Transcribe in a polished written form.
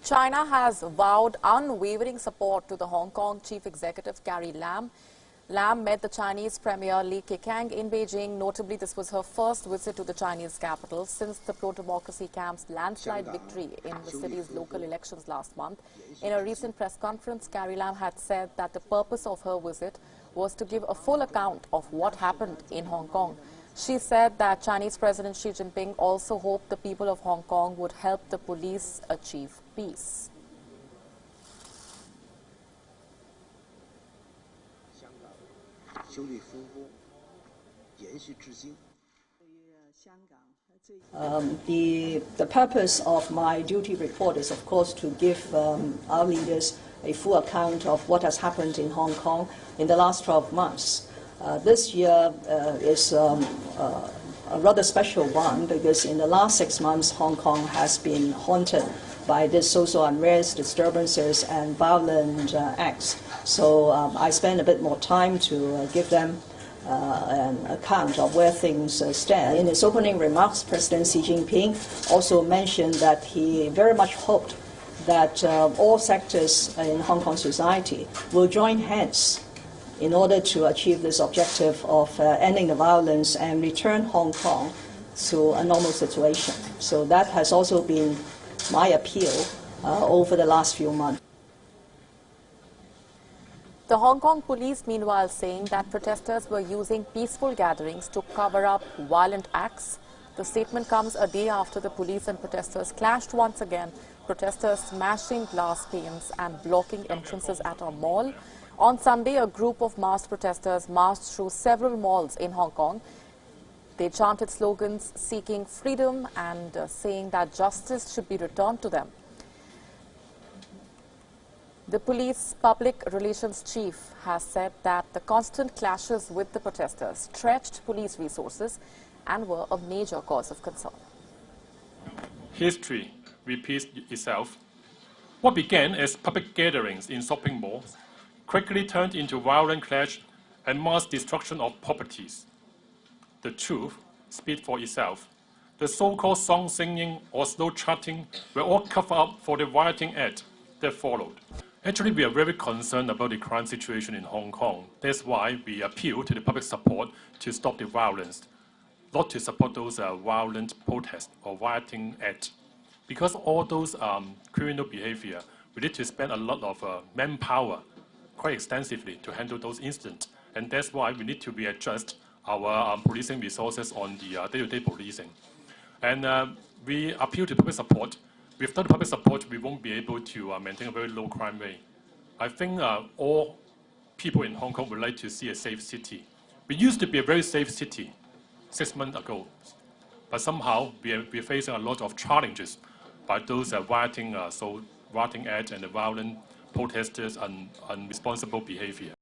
China has vowed unwavering support to the Hong Kong Chief Executive Carrie Lam. Lam met the Chinese Premier Li Keqiang in Beijing. Notably, this was her first visit to the Chinese capital since the pro-democracy camp's landslide victory in the city's local elections last month. In a recent press conference, Carrie Lam had said that the purpose of her visit was to give a full account of what happened in Hong Kong. She said that Chinese President Xi Jinping also hoped the people of Hong Kong would help the police achieve peace. The purpose of my duty report is, of course, to give our leaders a full account of what has happened in Hong Kong in the last 12 months. This year is a rather special one because in the last 6 months, Hong Kong has been haunted by this social unrest, disturbances, and violent acts. So I spent a bit more time to give them an account of where things stand. In his opening remarks, President Xi Jinping also mentioned that he very much hoped that all sectors in Hong Kong society will join hands in order to achieve this objective of ending the violence and return Hong Kong to a normal situation. So that has also been my appeal over the last few months. The Hong Kong police, meanwhile, saying that protesters were using peaceful gatherings to cover up violent acts. The statement comes a day after the police and protesters clashed once again, protesters smashing glass panes and blocking entrances at a mall. On Sunday, a group of masked protesters marched through several malls in Hong Kong. They chanted slogans seeking freedom and saying that justice should be returned to them. The police public relations chief has said that the constant clashes with the protesters stretched police resources and were a major cause of concern. History repeats itself. What began as public gatherings in shopping malls quickly turned into violent clash and mass destruction of properties. The truth speaks for itself. The so-called song singing or slow chanting were all covered up for the rioting act that followed. Actually, we are very concerned about the crime situation in Hong Kong. That's why we appeal to the public support to stop the violence, not to support those violent protests or rioting acts. Because all those criminal behavior, we need to spend a lot of manpower quite extensively to handle those incidents. And that's why we need to readjust our policing resources on the day-to-day policing. And we appeal to public support. Without public support, we won't be able to maintain a very low crime rate. I think all people in Hong Kong would like to see a safe city. We used to be a very safe city 6 months ago, but somehow we're facing a lot of challenges by those rioting acts and the violent protesters and unresponsible behavior.